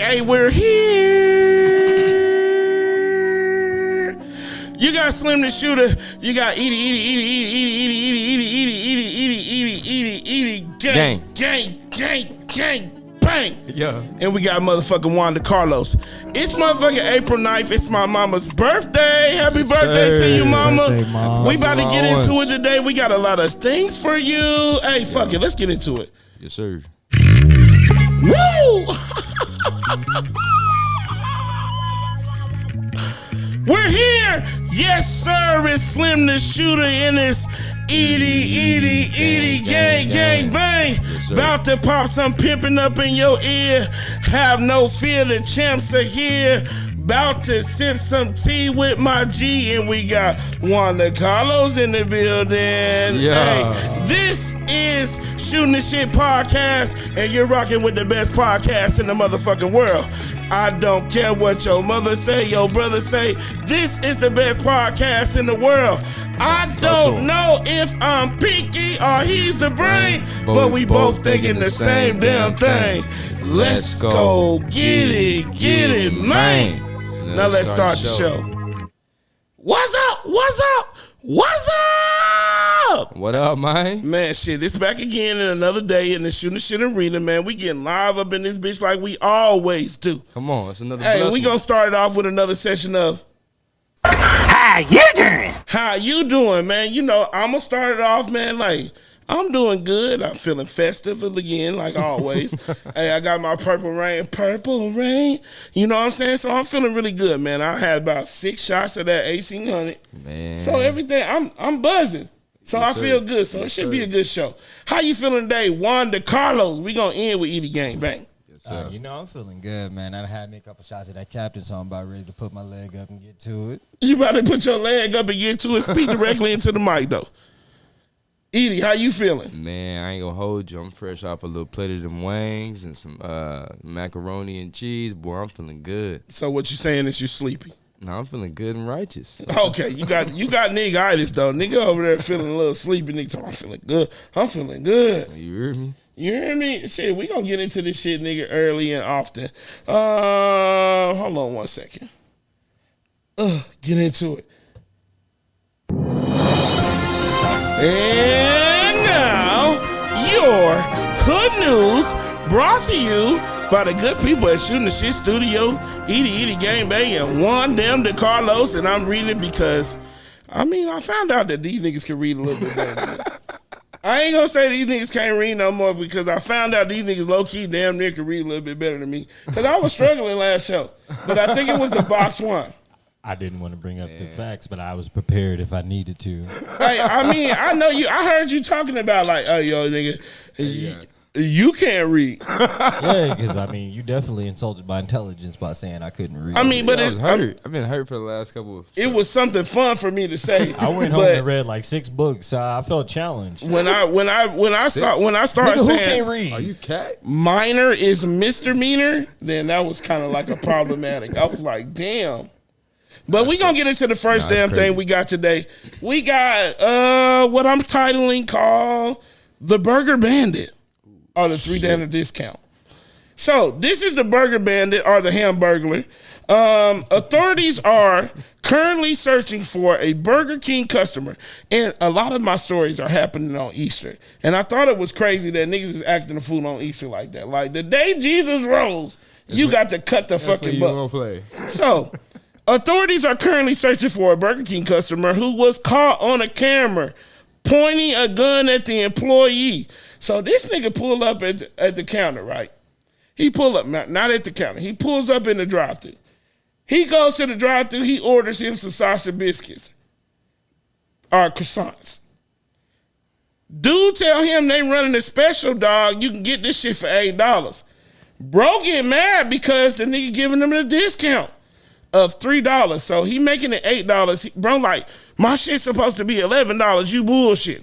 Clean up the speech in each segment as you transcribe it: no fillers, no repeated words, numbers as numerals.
Hey, we're here. You got Slim the Shooter. You got Edie, gang, bang. Yeah. And we got motherfucking Wanda Carlos. It's motherfucking April 9th. It's my mama's birthday. Happy birthday to you, mama. Birthday, Mom. We about to get into it today. We got a lot of things for you. Hey, fuck it. Let's get into it. Yes, sir. Woo! We're here. Yes, sir. It's Slim the Shooter in this Edie, gang, bang. Yes, about to pop some pimping up in your ear. Have no fear, the champs are here. About to sip some tea with my G, and we got Wanda Carlos in the building. Yeah. Hey, this is Shooting the Shit Podcast, and you're rocking with the best podcast in the motherfucking world. I don't care what your mother say, your brother say. This is the best podcast in the world. I don't know if I'm Pinky or he's the brain, but we both thinking the same damn thing. Let's go get it, man. Now let's start the show. What's up? What up, man? Man, shit, it's back again in another day in the Shooting Shit Arena, man. We getting live up in this bitch like we always do. Come on, it's another Hey, we gonna start it off with another session of How you doing? How you doing, man? You know, I'm gonna start it off, man, like I'm doing good. I'm feeling festive again, like always. Hey, I got my purple rain. You know what I'm saying? So I'm feeling really good, man. I had about 6 shots of that 1800. Man. So everything, I'm buzzing. So Yes, I feel sir. good. So it should be a good show. How you feeling today, Wanda Carlos? We gonna end with Edie Gang Bang. Yes, sir. You know, I'm feeling good, man. I had me a couple shots of that captain, so I'm about ready to put my leg up and get to it. You about to put your leg up and get to it. Speak directly into the mic, though. Edie, how you feeling? Man, I ain't gonna hold you. I'm fresh off a little plate of them wings and some macaroni and cheese. Boy, I'm feeling good. So what you saying is you sleepy? No, I'm feeling good and righteous. Okay, you got nigga-itis, though. Nigga over there feeling a little sleepy. Nigga talking, I'm feeling good. You hear me? You hear me? Shit, we gonna get into this shit, nigga, early and often. Hold on 1 second. Get into it. And now, your hood news brought to you by the good people at Shooting the Shit Studio, Edie Gang Bang, and Wanda Carlos. And I'm reading it because, I found out that these niggas can read a little bit better than me. I ain't gonna say these niggas can't read no more because I found out these niggas low-key damn near can read a little bit better than me. Because I was struggling last show. But I think it was the box one. I didn't want to bring up the facts, but I was prepared if I needed to. Hey, I know you. I heard you talking about like, oh, yo, nigga, you can't read. Yeah, because, you definitely insulted my intelligence by saying I couldn't read. But I was hurt. I've been hurt for the last couple of shows. It was something fun for me to say. I went home and read like 6 books, so I felt challenged. When I started Nigga, who saying can't read? Are you cat? minor is misdemeanor, then that was kind of like a problematic. I was like, damn. But we gonna get into the first damn thing we got today. We got what I'm titling called the Burger Bandit or the $3 discount. So this is the Burger Bandit or the Hamburglar. Authorities are currently searching for a Burger King customer, and a lot of my stories are happening on Easter. And I thought it was crazy that niggas is acting the fool on Easter like that. Like the day Jesus rose, you got to cut the fucking buck. Play. So. Authorities are currently searching for a Burger King customer who was caught on a camera pointing a gun at the employee. So this nigga pulled up at the counter, right? He pulled up, not at the counter. He pulls up in the drive-thru. He goes to the drive-thru. He orders him some sausage biscuits or croissants. Dude tell him they running a special, dog. You can get this shit for $8. Bro get mad because the nigga giving him a discount of $3. So he making it $8. Bro, like, my shit's supposed to be $11. You bullshit.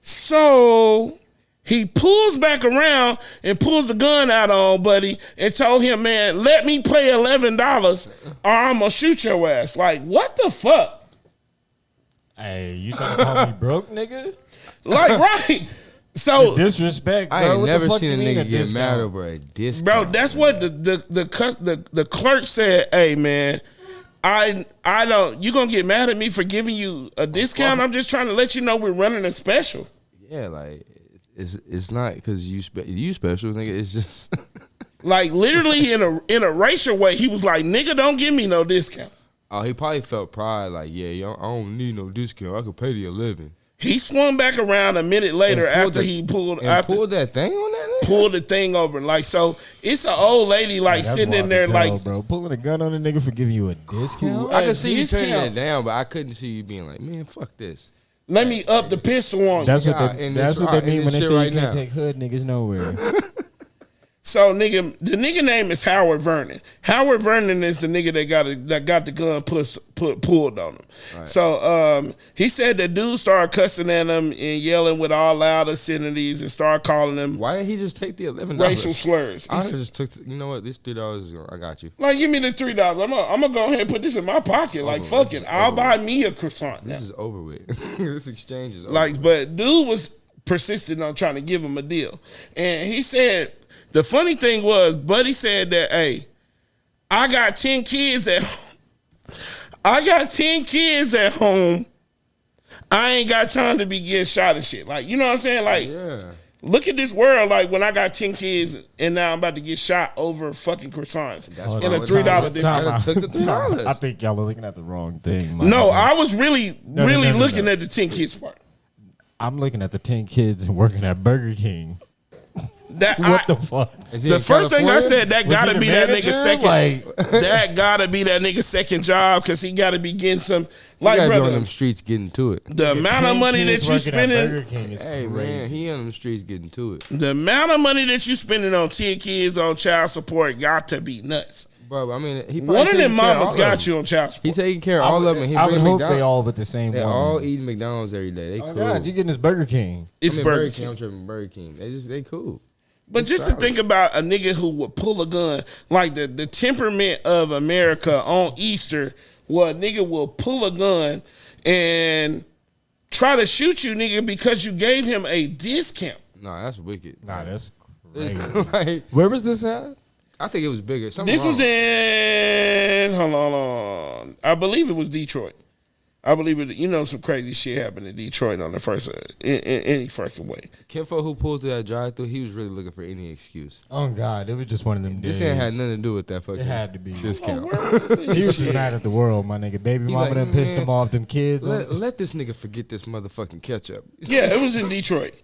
So he pulls back around and pulls the gun out on Buddy and told him, man, let me pay $11 or I'm gonna shoot your ass. Like, what the fuck? Hey, you trying to call me broke, nigga? Like, right. So disrespect, bro. I ain't What never the fuck seen a you mean nigga get discount? mad over a discount. bro, that's what the clerk said. Hey man, I don't. You gonna get mad at me for giving you a discount? I'm just trying to let you know we're running a special. Yeah, like it's not because you special, nigga. It's just Like literally in a racial way, he was like, "Nigga, don't give me no discount." oh, he probably felt pride. Like, yeah, yo, I don't need no discount. I could pay the 11. He swung back around a minute later And after he pulled that thing on that nigga. pulled the thing over. Like, so it's an old lady like That's sitting in wild there as like, hell, bro, pulling a gun on a nigga for giving you a discount. I could see you discount. turning that down, but I couldn't see you being like, man, fuck this. "Let me up the pistol on you." That's what Yeah, they, and that's this- what they mean and when they this say shit you right can't now. take hood niggas nowhere. So nigga, the nigga name is Howard Vernon. Howard Vernon is the nigga that got the gun pulled on him. Right. So he said that dude started cussing at him and yelling with all loud obscenities and started calling him Why didn't he just take the $11? racial slurs. I just took. You know what? This $3 is. I got you. Like, give me the $3. I'm gonna go ahead and put this in my pocket. Like, fuck it, I'll buy me a croissant. This is over with. This exchange is over. Like, but dude was persistent on trying to give him a deal, and he said the funny thing was, Buddy said that, hey, I got 10 kids at home. I ain't got time to be getting shot and shit. Like, you know what I'm saying? Like, yeah. look at this world. Like, when I got 10 kids and now I'm about to get shot over fucking croissants and a $3 discount. Took the $3. I think y'all are looking at the wrong thing. No, I was really No, looking no. at the 10 kids part. I'm looking at the 10 kids working at Burger King. That What the fuck? The first thing I said, that Was gotta he the be that manager? nigga's second. Like- That gotta be that nigga's second job because he gotta be getting some. Like, Like, you gotta be on brother, them streets getting to it. the amount of 10 money kids that you working at Burger spending, King is Hey crazy. man, he on them streets getting to it, the amount of money that you spending on 10 kids on child support got to be nuts. bro. I mean, he One of taking them care mamas all got of them. you on child He support. taking care of all of them. He I would bring hope McDonald's. they all with the same They woman. all eating McDonald's every day. They Oh cool. God, you getting this Burger King? It's I mean, Burger King. King. I'm tripping Burger King. They cool. But just to think about a nigga who would pull a gun, like the temperament of America on Easter, where a nigga will pull a gun and try to shoot you, nigga, because you gave him a discount. Nah, that's wicked. Nah, that's crazy. Like, Where was this at? I think it was bigger. Something This was wrong. in, hold on. I believe it was Detroit. I believe it. You know, some crazy shit happened in Detroit on the first, in any fucking way. Kinfo who pulled through that drive-through, he was really looking for any excuse. Oh God, it was just one of them This days. ain't had nothing to do with that fucking It had to be. discount. Where was this He was just shit? mad at the world, my nigga. Baby He mama like, done pissed man, him off. Them kids. Let this nigga forget this motherfucking ketchup. Yeah, it was in Detroit.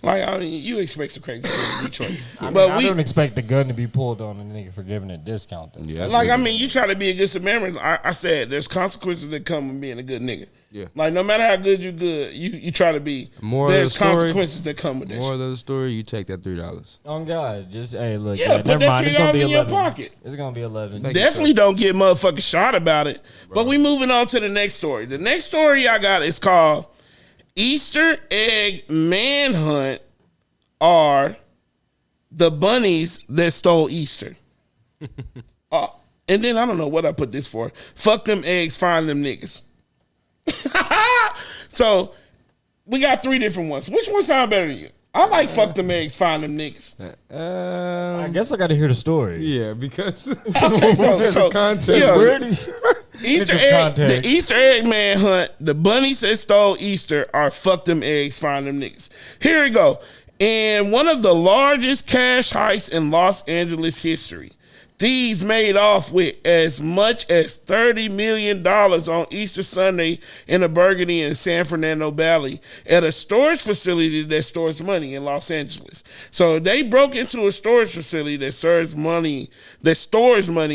Like, I mean, you expect some crazy shit in Detroit. I But don't expect the gun to be pulled on a nigga for giving a discount. Though. Yeah, like, I mean, you try to be a good Samaritan. I said there's consequences that come with being a good nigga. Yeah. Like, no matter how good you try to be, Moral of there's the story- consequences that come with that More shit. of the story, you take that $3. Oh God, just hey, look. Yeah, put never that mind. It's gonna $3 be in your 11. pocket. It's gonna be 11. Thank you, Definitely don't get motherfucking shot about it. But we moving on to the next story. The next story I got is called Easter Egg Manhunt are the bunnies that stole Easter. And then I don't know what I put this for. Fuck them eggs, find them niggas. So we got 3 different ones. Which one sound better to you? I like fuck them eggs, find them niggas. I guess I got to hear the story. Yeah, because Okay, so context. yeah, Where did Easter Get egg, some context. the Easter egg manhunt, the bunnies that stole Easter are fuck them eggs, find them niggas. Here we go. In one of the largest cash heists in Los Angeles history, thieves made off with as much as $30 million on Easter Sunday in a Burgundy in San Fernando Valley at a storage facility that stores money in Los Angeles. So they broke into a storage facility that stores money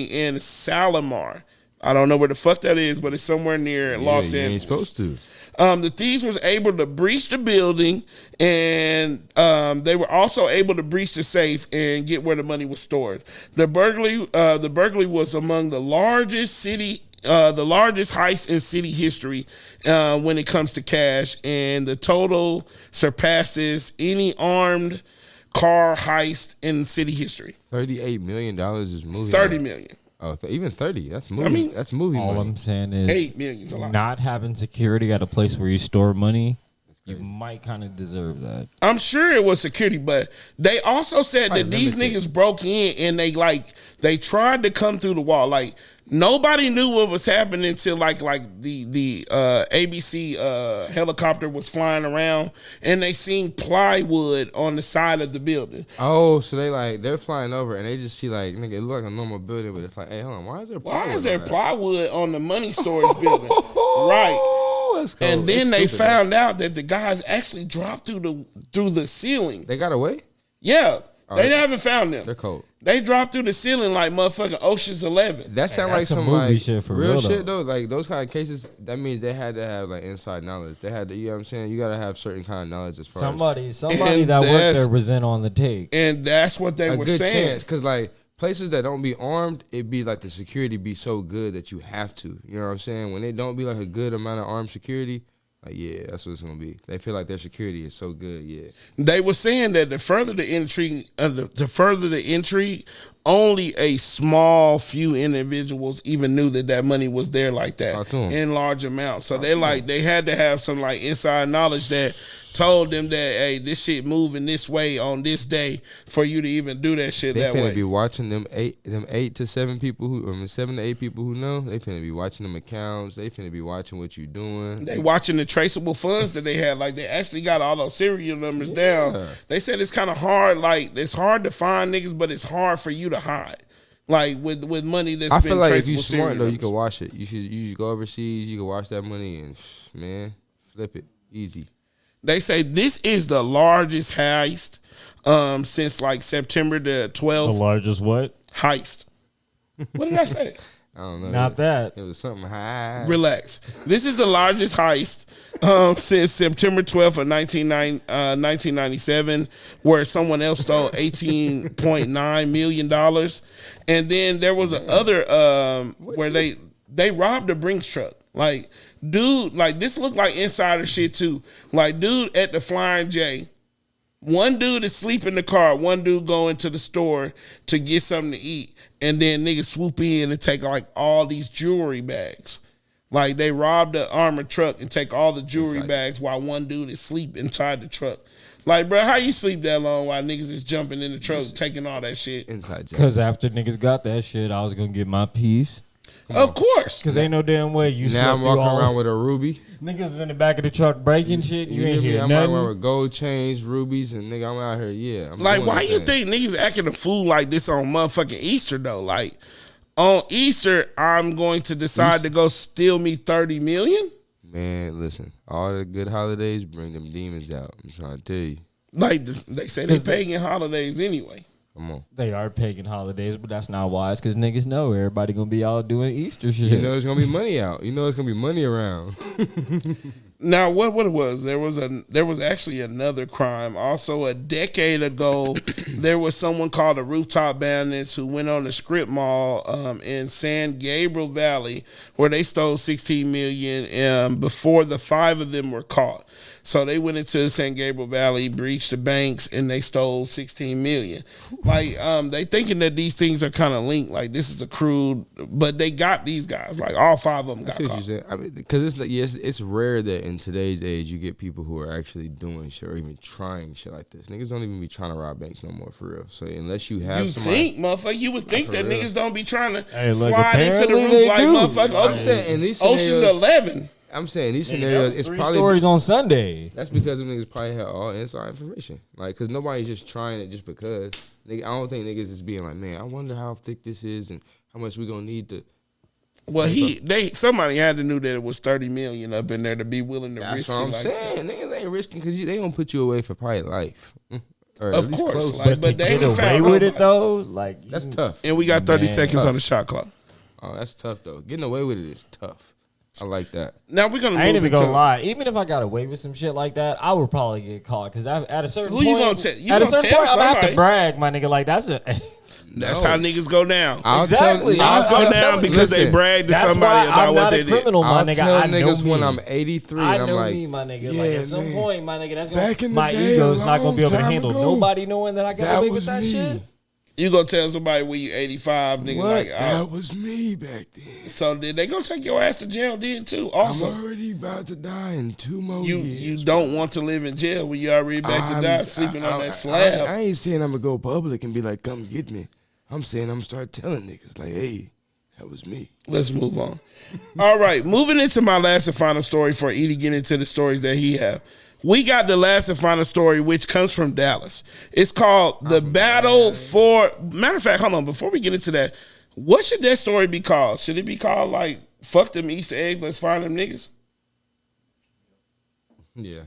in Salomar. I don't know where the fuck that is, but it's somewhere near Los you Angeles. ain't supposed to. The thieves was able to breach the building, and they were also able to breach the safe and get where the money was stored. The burglary was among the largest heist in city history when it comes to cash, and the total surpasses any armed car heist in city history. $38 million is movie. $30 million. Oh, even 30. That's movie. mean, that's movie All money. I'm saying is $8 million is a lot. not having security at a place where you store money You might kind of deserve that. I'm sure it was security, but they also said that Probably these limited. niggas broke in and they tried to come through the wall. Like nobody knew what was happening until like the ABC helicopter was flying around and they seen plywood on the side of the building. Oh, so they're flying over and they just see like, nigga, it look like a normal building, but it's like, hey, hold on, why is there plywood? Why is there on that? plywood on the money storage building? Right. That's cold. And then It's they stupid, found out that the guys actually dropped through the ceiling. They got away? Yeah. Oh, They haven't found them. They're cold. They dropped through the ceiling like motherfucking Ocean's 11. That sound that's like some some movie like shit for real real, shit though. Like those kind of cases, that means they had to have like inside knowledge. They had to, you know what I'm saying? You gotta have certain kind of knowledge as far Somebody And that worked that's- there was in on the take. And that's what they as a were good saying. chance. Cause like places that don't be armed, it be like the security be so good that you have to. You know what I'm saying? When they don't be like a good amount of armed security, like yeah, that's what it's gonna be. They feel like their security is so good, yeah. They were saying that the further the intrigue, only a small few individuals even knew that money was there like that Talk to 'em. in large amounts. So they had to have some like inside knowledge that told them that hey, this shit moving this way on this day for you to even do that shit They that finna way. be watching them 8 to 7 people who, or 7 to 8 people who know. They finna be watching them accounts. They finna be watching what you doing. They watching the traceable funds that they had. Like they actually got all those serial numbers down. They said it's kind of hard. Like it's hard to find niggas, but it's hard for you to hide. Like with money that's I been feel like if traceable you smart serial though, you numbers. can wash it. You should go overseas. You can wash that money and man, flip it easy. They say this is the largest heist since like September the 12th. largest what? Heist. What did I say? I don't know. Not that. It was something high. Relax. This is the largest heist since September 12th of 1997, where someone else stole $18.9 million. And then there was another where they robbed a Brinks truck. Like, dude, like this looked like insider shit too. Like, dude at the Flying J, one dude is sleep in the car, one dude going to the store to get something to eat, and then niggas swoop in and take like all these jewelry bags. Like they robbed the armored truck and take all the jewelry bags while one dude is asleep inside the truck. Like, bro, how you sleep that long while niggas is jumping in the truck taking all that shit? Inside joke. Because after niggas got that shit, I was going to get my piece. Of course. Because ain't no damn way you Now I'm slept through walking all around with a ruby. niggas in the back of the truck breaking shit. You ain't hear me? hear I'm walking around nothing. with gold chains, rubies, and nigga, I'm out here. Yeah. I'm Like, doing why this you thing. think niggas acting a fool like this on motherfucking Easter though? Like, on Easter, I'm going to decide to go steal me 30 million? Man, listen. All the good holidays bring them demons out. I'm trying to tell you. Like, they say they pagan holidays anyway. Come on. They are pagan holidays, but that's not wise because niggas know everybody going to be all doing Easter shit. You know there's gonna be money out. You know there's gonna be money around. Now, what it was? There was actually another crime. Also, a decade ago, there was someone called the Rooftop Bandits who went on the strip mall in San Gabriel Valley where they stole $16 million before the 5 of them were caught. So they went into the San Gabriel Valley, breached the banks, and they stole $16 million. Like, they thinking that these things are kind of linked. Like, this is a crude, but they got these guys. Like, all 5 of them I got see what caught. you said. I mean, because it's like, yes, it's rare that in today's age you get people who are actually doing shit or even trying shit like this. Niggas don't even be trying to rob banks no more for real. So unless you have You somebody, think, motherfucker? You would think For that real. niggas don't be trying to Hey, look, slide into the apparently roof they like do. motherfucker. I'm saying in these Ocean's scenarios, 11. I'm saying these That scenarios, was it's 3 probably stories on Sunday. that's because them niggas probably had all inside information. Like, cause nobody's just trying it just because. Nigga, I don't think niggas is being like, man, I wonder how thick this is and how much we gonna need to. Well, somebody had to knew that it was 30 million up in there to be willing to That's risk what it I'm like saying. Niggas ain't risking because they gonna put you away for probably life. Or Of at least course, close. like, but they Get ain't away found with it nobody. though, like That's tough. And we got 30 Man. seconds Tough. on the shot clock. Oh, that's tough though. Getting away with it is tough. I like that. Now we're gonna I ain't move even into gonna lie. Even if I got away with some shit like that, I would probably get caught because at a certain Who point, you gonna tell? You at a gonna certain tell point, I'm gonna have to somebody. brag, my nigga. Like that's a. That's No. how niggas go down. I'll Exactly. Tell, Niggas I'll go tell- down because they listen, brag to That's somebody why about I'm what not they a did. criminal, my I'll nigga. tell I know niggas me. when I'm 83 I and I'm know like, me, my nigga. yeah, Like at some man. point, my nigga, that's Back gonna in the my day, ego's a not gonna be able to long handle time ago, nobody knowing that I got that away was with that me. shit. You gonna tell somebody when you 85, nigga? What? Like, That was me back then. So did they gonna take your ass to jail then too? Also, I'm already about to die in 2 more you years. you don't want to live in jail when you already back to die sleeping on that slab. I ain't saying I'm gonna go public and be like, come get me. I'm saying I'm gonna start telling niggas like, hey, that was me. Let's move on. All right, moving into my last and final story for E to get into the stories that he have. We got the last and final story, which comes from Dallas. It's called The Battle for... Matter of fact, hold on. Before we get into that, what should that story be called? Should it be called, like, fuck them Easter eggs, let's find them niggas? Yeah.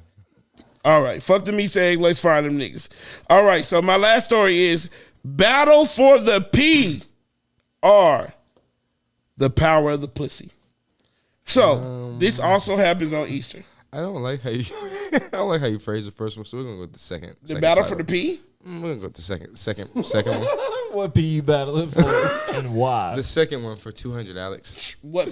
All right, fuck them Easter eggs, let's find them niggas. All right, so my last story is Battle for the P or the Power of the Pussy. So, this also happens on Easter. I don't like how you I don't like how you phrase the first one, so we're gonna go with the second. The Battle for the P? We're gonna go with the second one. What be you battling for and why? The second one for 200, Alex. What?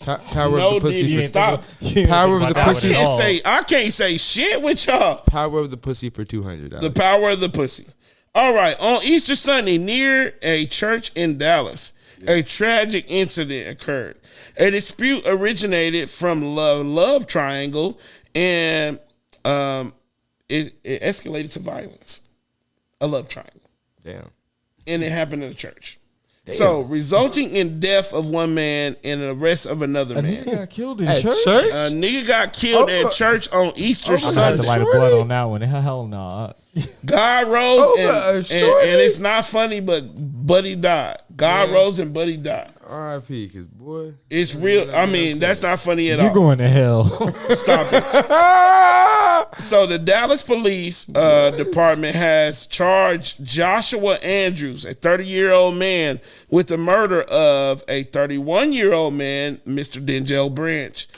Power No, of the pussy. did you For, stop? Power of the pussy. I can't say shit with y'all. Power of the pussy for 200, Alex. The power of the pussy. All right, on Easter Sunday near a church in Dallas, a tragic incident occurred. A dispute originated from love triangle, and it escalated to violence. A love triangle. Damn. And it happened in the church. Damn. So, resulting in death of one man and arrest of another man. Nigga got killed in At church? A nigga got killed at church on Easter I'm gonna have Sunday. to light a blood on that one. Hell no. God rose and shorty. it's not funny, but Buddy died. God rose and Buddy died. R.I.P. Cause boy, It's real. I mean, that's not funny at all. You're going to hell. Stop it. So the Dallas Police Department has charged Joshua Andrews, a 30-year-old man, with the murder of a 31-year-old man, Mr. Denzel Branch.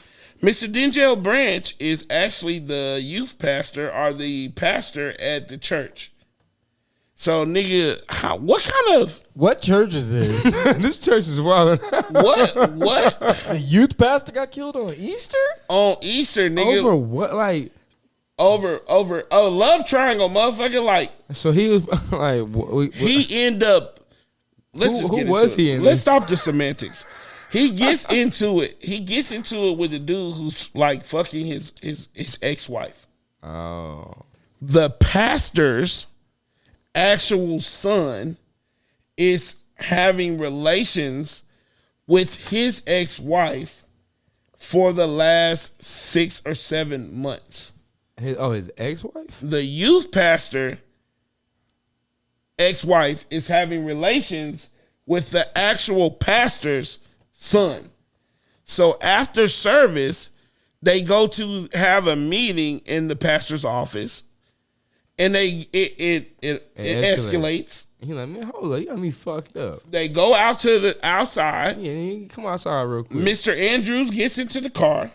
Mr. Denzel Branch is actually the youth pastor or the pastor at the church. So, nigga, what kind of... What church is this? this church is wild. What? The youth pastor got killed on Easter? On Easter, nigga. Over what? Like... Over a love triangle, motherfucker. Like, so he was like... he end up... Let's just get who was into he it. in Let's this? stop the semantics. He gets into it. He gets into it with the dude who's like fucking his ex-wife. Oh. The pastor's actual son is having relations with his ex-wife for the last 6 or 7 months. His ex-wife? The youth pastor ex-wife is having relations with the actual pastor's son. So after service, they go to have a meeting in the pastor's office, and it escalates. He like, man, hold up, you got me fucked up. They go out to the outside. Yeah, come outside real quick. Mr. Andrews gets into the car.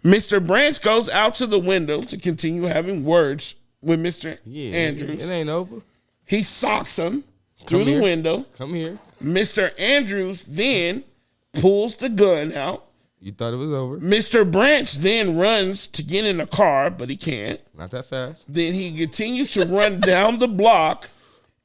Mr. Branch goes out to the window to continue having words with Mr. Andrews. It ain't over. He socks him through the window. Come here. Mr. Andrews then pulls the gun out. You thought it was over. Mr. Branch then runs to get in the car, but he can't. Not that fast. Then he continues to run down the block,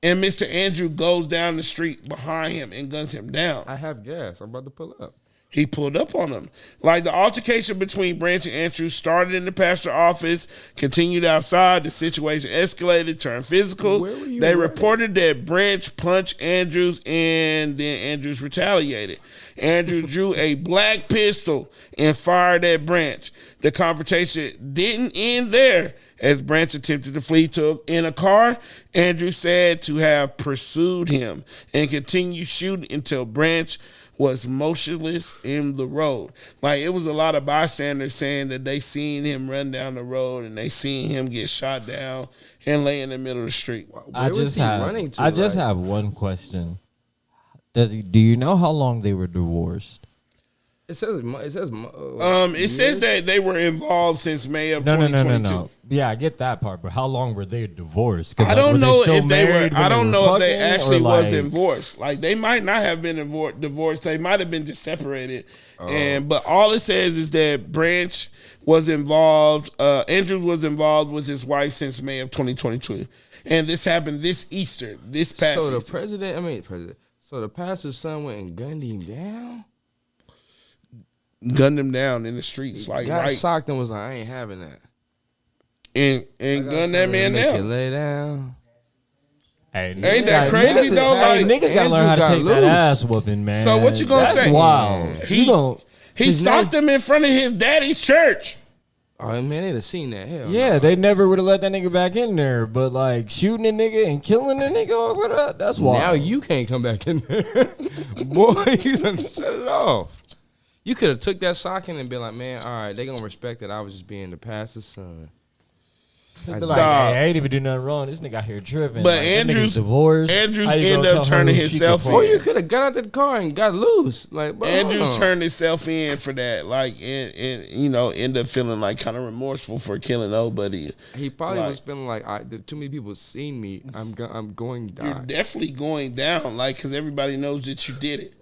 and Mr. Andrew goes down the street behind him and guns him down. I have gas. I'm about to pull up. He pulled up on him. Like, the altercation between Branch and Andrews started in the pastor's office, continued outside. The situation escalated, turned physical. They reported that Branch punched Andrews, and then Andrews retaliated. Andrew drew a black pistol and fired at Branch. The confrontation didn't end there. As Branch attempted to flee in a car, Andrew said to have pursued him and continued shooting until Branch was motionless in the road. Like, it was a lot of bystanders saying that they seen him run down the road and they seen him get shot down and lay in the middle of the street. I just have one question. Do you know how long they were divorced? It says that they were involved since May of 2022. No. Yeah, I get that part, but how long were they divorced? I don't know if they were. I don't know if they actually was divorced. Like, they might not have been divorced. They might have been just separated. But all it says is that Branch was involved. Andrews was involved with his wife since May of 2022. And this happened this Easter, this past So the Easter. So the pastor's son went and gunned him down? Gunned him down in the streets. Like, got right. socked and was like, I ain't having that. And gunned that man Make you down. lay down. Hey, Ain't that crazy, though? Hey, Like, niggas gotta learn how to Andrew take got that loose. ass whooping, man. So what you gonna That's say? wild. He socked him in front of his daddy's church. Oh, man, they'd have seen that. Hell Yeah, no. they never would have let that nigga back in there. But like shooting a nigga and killing a nigga over that, that's wild. Now you can't come back in there. Boy, you done set it off. You could have took that socking and been like, man, all right, they gonna respect that I was just being the pastor's son. They be like, hey, I ain't even do nothing wrong. This nigga out here tripping. But like, that Andrews- nigga's divorced. Andrews How you ended gonna up tell her turning who she himself can in. Or fuck? you could have got out of the car and got loose. Like, bro, Andrews turned himself in for that, like, and you know, ended up feeling like kind of remorseful for killing nobody. He probably Like- was feeling like, too many people seen me. I'm going to You're die. definitely going down, like, because everybody knows that you did it.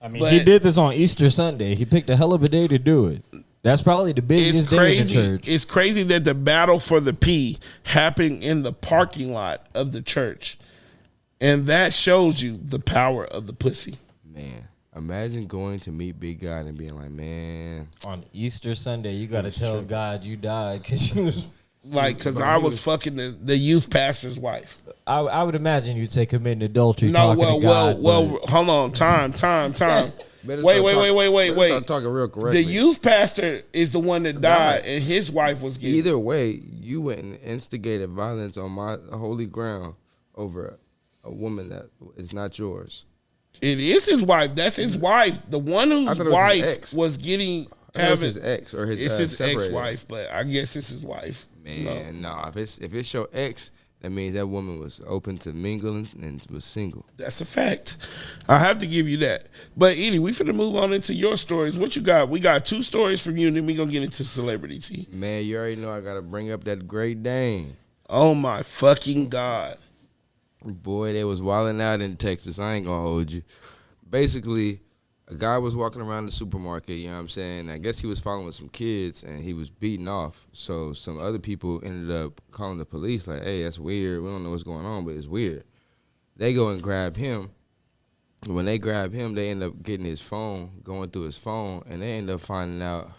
I mean, But- he did this on Easter Sunday. He picked a hell of a day to do it. That's probably the It's busiest day in the crazy. church. It's crazy that the battle for the P happened in the parking lot of the church, and that shows you the power of the pussy. Man, imagine going to meet Big God and being like, man. On Easter Sunday, you got to tell God you died because you was. Like, because I was fucking the youth pastor's wife. I would imagine you'd say committing adultery. No, talking to God, hold on, time. Better Wait. Start talking real correctly. The youth pastor is the one that died, and his wife was getting. Either way, you went and instigated violence on my holy ground over a woman that is not yours. It is his wife. That's his wife. The one I whose thought it was his wife ex. was getting. It was his ex or his. It's his separated. ex-wife, but I guess it's his wife. Man, no. If it's your ex, that means that woman was open to mingling and was single. That's a fact. I have to give you that. But Edie, we finna move on into your stories. What you got? We got 2 stories from you, and then we gonna get into celebrity tea. Man, you already know I gotta bring up that Great Dane. Oh my fucking God. Boy, they was wilding out in Texas. I ain't gonna hold you. Basically, a guy was walking around the supermarket, you know what I'm saying? I guess he was following some kids and he was beaten off. So some other people ended up calling the police like, hey, that's weird. We don't know what's going on, but it's weird. They go and grab him. When they grab him, they end up getting his phone, going through his phone, and they end up finding out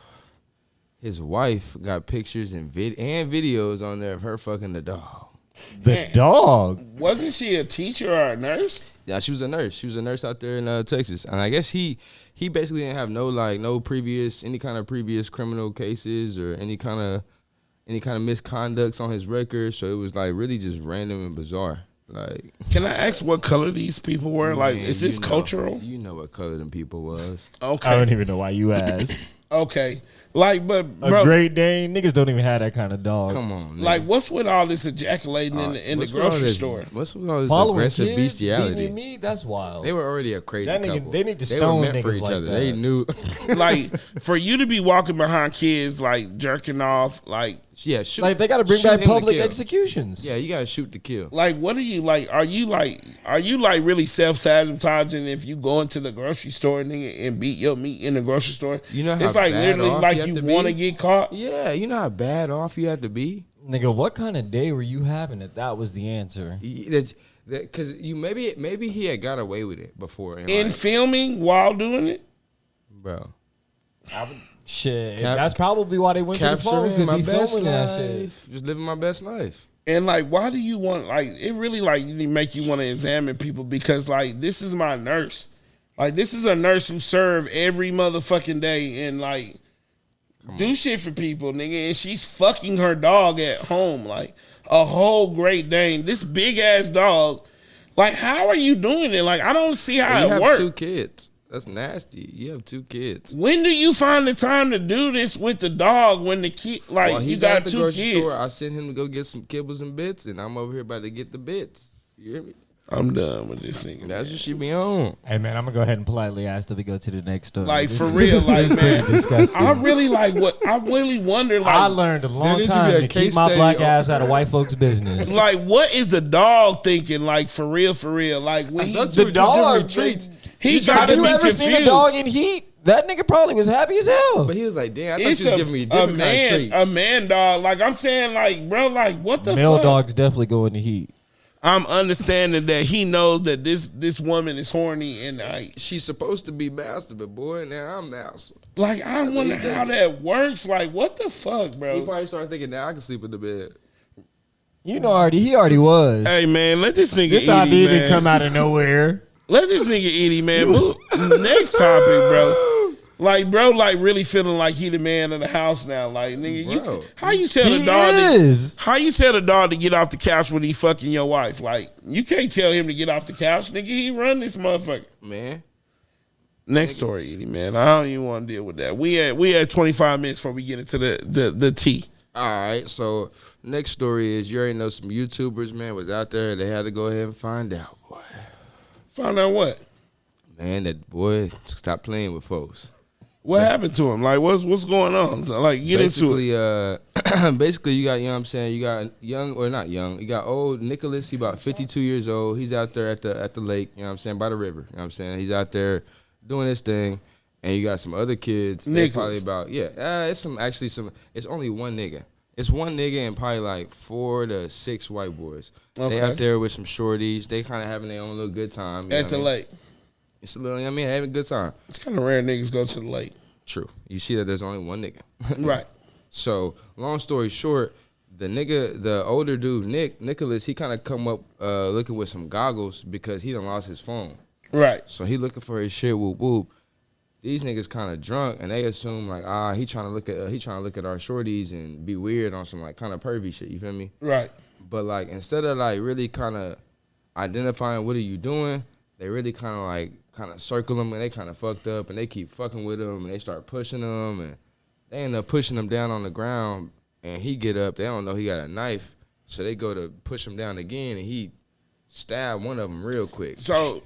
his wife got pictures and videos on there of her fucking the dog. The dog. Wasn't she a teacher or a nurse? Yeah, she was a nurse. She was a nurse out there in Texas, and I guess he basically didn't have any kind of previous criminal cases or any kind of misconducts on his record. So it was like really just random and bizarre. Like, Can I ask what color these people were? Like, man, is this you know- cultural? You know what color them people was. Okay. I don't even know why you asked. Okay. Like, but A bro, Great Dane. Niggas don't even have that kind of dog. Come on, nigga. like, what's with all this ejaculating in the What's with all grocery this- store? What's with all this Following aggressive kids, bestiality? beating me, that's wild. They were already a crazy That nigga- couple. they need to They stone were meant for niggas each like other. that. They knew. Like, for you to be walking behind kids, like jerking off, like Yeah, shoot. Like they got to bring shoot back him to public kill. executions. Yeah, you gotta shoot to kill. what are you like? Are you like really self-sabotaging if you go into the grocery store, nigga, and beat your meat in the grocery store? You know how it's like bad literally off like you have you to be? want to get caught. Yeah, you know how bad off you have to be. Nigga, what kind of day were you having that was the answer? Because you maybe he had got away with it before. In filming while doing it. bro. Shit, that's probably why they went to the phone Capturing my because he best filming that shit. life. Just living my best life. And like, why do you want it really make you want to examine people because like this is my nurse. Like this is a nurse who serve every motherfucking day and like do shit for people, nigga. And she's fucking her dog at home, like a whole Great Dane. This big ass dog. Like, how are you doing it? Like, I don't see how And you it have works. 2 kids. That's nasty. You have 2 kids. When do you find the time to do this with the dog when the kid, like, While you he's got at the 2 grocery kids? store, I sent him to go get some kibbles and bits, and I'm over here about to get the bits. You hear me? I'm done with this nigga. That's what she be on. Hey man, I'm gonna go ahead and politely ask that we go to the next story. Like, This for is- real, like, this is man. pretty disgusting. I really wonder, like, I learned a long needs to time be a to case keep my study black on- ass out of white folks' business. like, what is the dog thinking? Like, for real, like when he Those The were just giving me dog, treats. he Have got to you be ever confused. seen a dog in heat? That nigga probably was happy as hell. But he was like, damn, I thought you was giving me different kind of treats. A man dog. Like, I'm saying, like, bro, like, what the Male fuck? dogs definitely go in the heat. I'm understanding that he knows that this woman is horny and like she's supposed to be master, but boy, now I'm master. Like, I wonder how that works. Like, what the fuck, bro? He probably started thinking, now I can sleep in the bed. You know, he already was. Hey, man, let this nigga This Edie, idea man. didn't come out of nowhere. Let this nigga Edie, man. Next topic, bro. Like, bro, like really feeling like he the man of the house now. Like, nigga, how you tell the dog? How you tell the dog to get off the couch when he fucking your wife? Like, you can't tell him to get off the couch, nigga. He run this motherfucker, man. Next story, Edie, man. I don't even want to deal with that. We had 25 minutes before we get into the tea. All right, so next story is you already know some YouTubers, man, was out there. They had to go ahead and find out, boy. Find out what? Man, that boy stop playing with folks. What happened to him? Like, what's going on? Like, get into it. Basically, you got, you know what I'm saying, you got young, or not young, you got old Nicholas, he about 52 years old. He's out there at the lake, you know what I'm saying, by the river. You know what I'm saying? He's out there doing his thing. And you got some other kids. Probably about, it's it's only one nigga. It's one nigga and probably like 4 to 6 white boys. Okay. They out there with some shorties. They kind of having their own little good time. At the lake. It's a little, having a good time. It's kind of rare niggas go to the lake. True. You see that there's only one nigga. Right. So, long story short, the older dude, Nicholas, he kind of come up looking with some goggles because he done lost his phone. Right. So he looking for his shit, whoop whoop. These niggas kind of drunk and they assume like, he trying to look at our shorties and be weird on some like kind of pervy shit. You feel me? Right. But like instead of like really kind of identifying what are you doing, they really kind of circle them and they kind of fucked up and they keep fucking with them and they start pushing them and they end up pushing them down on the ground and he get up. They don't know he got a knife, so they go to push him down again and he stabbed one of them real quick. So.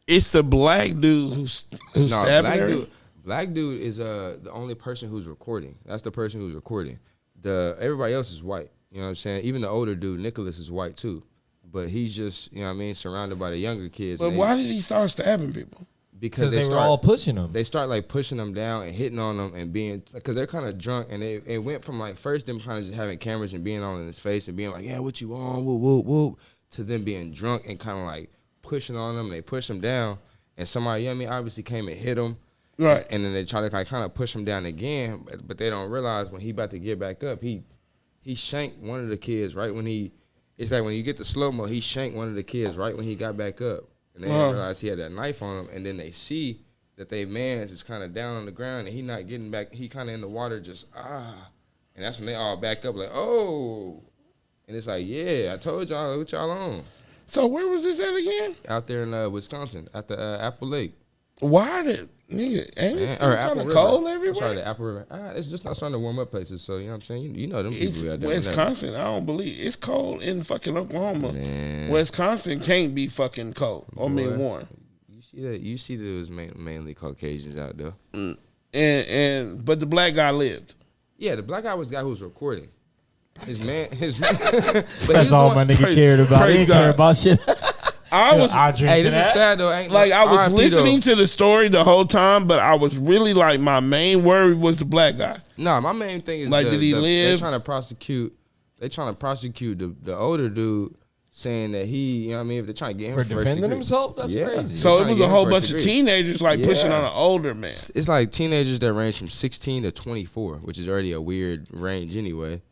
It's the black dude who's stabbing her? Black dude is the only person who's recording. That's the person who's recording. Everybody else is white. You know what I'm saying? Even the older dude, Nicholas, is white too. But he's just, you know what I mean, surrounded by the younger kids. But why did he start stabbing people? Because they were all pushing them. They start like pushing them down and hitting on them and being, because they're kind of drunk and it went from like first them kind of just having cameras and being on in his face and being like, yeah, what you on, whoop, whoop, whoop, to them being drunk and kind of like pushing on them. They push him down and somebody, you know what I mean, obviously came and hit him. Right. And then they try to like kind of push him down again, but they don't realize when he about to get back up, he shanked one of the kids right when it's like when you get the slow-mo, he shanked one of the kids right when he got back up. And they didn't realize he had that knife on him, and then they see that they man's is kind of down on the ground and he not getting back, he kind of in the water just, and that's when they all back up like, oh. And it's like, yeah, I told y'all, what y'all on? So where was this at again? Out there in Wisconsin, at the Apple Lake. Why did nigga? Ain't it kind of cold everywhere? Sorry, the Apple River. It's just not starting to warm up places. So you know what I'm saying. You know them it's people out there. Wisconsin. I don't believe it's cold in fucking Oklahoma. Man. Wisconsin can't be fucking cold or mean warm. You see that? You see there was mainly Caucasians out there. But the black guy lived. Yeah, the black guy was the guy who was recording. His man. That's all my nigga cared about. He didn't care about shit. Hey, this is sad though. I was listening to the story the whole time, but I was really like, my main worry was the black guy. No, my main thing is like, did he live? They're trying to prosecute the older dude, saying that he, you know what I mean, if they're trying to get him for defending himself. That's crazy. So it was a whole bunch of teenagers like pushing on an older man. It's like teenagers that range from 16 to 24, which is already a weird range anyway.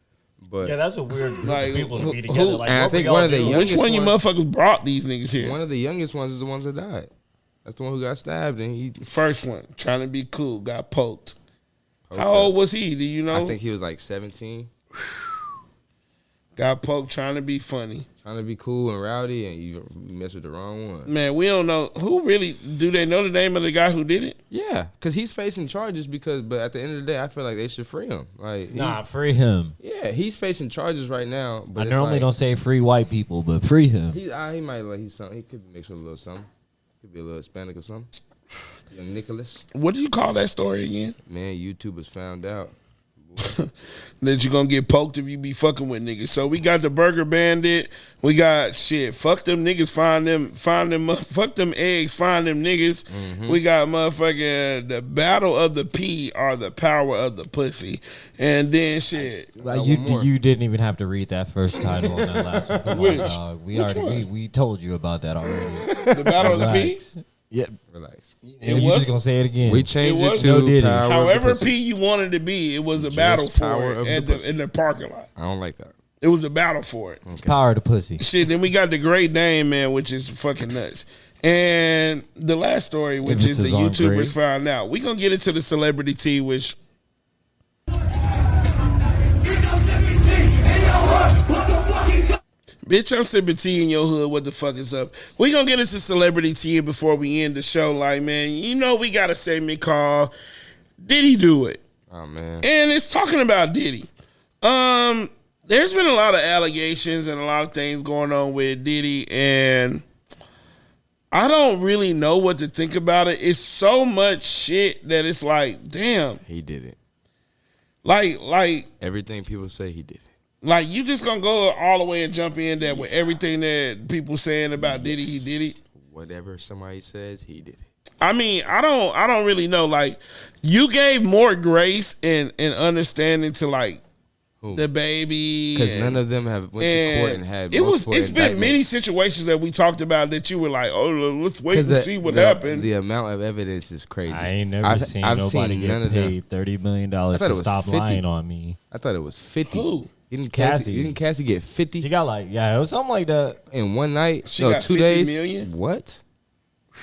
But yeah, that's a weird group of people to be together. Like, and I think one of the youngest Which one of you motherfuckers brought these niggas here? One of the youngest ones is the ones that died. That's the one who got stabbed, and he first one trying to be cool got poked. How old was he? Do you know? I think he was like 17. Got poked trying to be funny. Trying to be cool and rowdy, and you mess with the wrong one. Man, we don't know who really. Do they know the name of the guy who did it? Yeah, because he's facing charges. But at the end of the day, I feel like they should free him. Like, free him. Yeah, he's facing charges right now. But I normally don't say free white people, but free him. He might like he's something. He could be mixed with a little something. Could be a little Hispanic or something. Young Nicholas. What did you call that story again? Man, YouTubers found out. that you're gonna get poked if you be fucking with niggas. So we got the Burger Bandit. We got shit. Fuck them niggas. Fuck them eggs. Find them niggas. Mm-hmm. We got motherfucking the Battle of the P or the Power of the Pussy. And then shit. You didn't even have to read that first title on that last one. Come on, dog. We told you about that already. The Battle of the P? Yep. Relax. And you just gonna say it again. We changed it to Power however P you wanted to be. It was a battle for it in the parking lot. I don't like that. It was a battle for it. Okay. Power of the pussy. Shit. Then we got the Great Dane, man, which is fucking nuts. And the last story, which is the YouTubers found out. We gonna get into the celebrity tea, which. Bitch, I'm sipping tea in your hood. What the fuck is up? We gonna get into celebrity tea before we end the show. Like, man, you know we got a segment called Diddy Do It? Oh, man. And it's talking about Diddy. There's been a lot of allegations and a lot of things going on with Diddy, and I don't really know what to think about it. It's so much shit that it's like, damn. He did it. Like everything people say, he did it. Like, you just gonna go all the way and jump in there with everything that people saying about Diddy, he did it? Whatever somebody says, he did it. I mean, I don't really know. Like, you gave more grace and understanding to, like, the baby. Because none of them have went to court and had It's been many situations that we talked about that you were like, oh, let's wait and see what happened. The amount of evidence is crazy. I ain't never seen nobody get paid $30 million to stop 50. lying on me. I thought it was 50. Who? Didn't Cassie get 50? She got like, it was something like that. In one night? She got 2 50 days? million? What?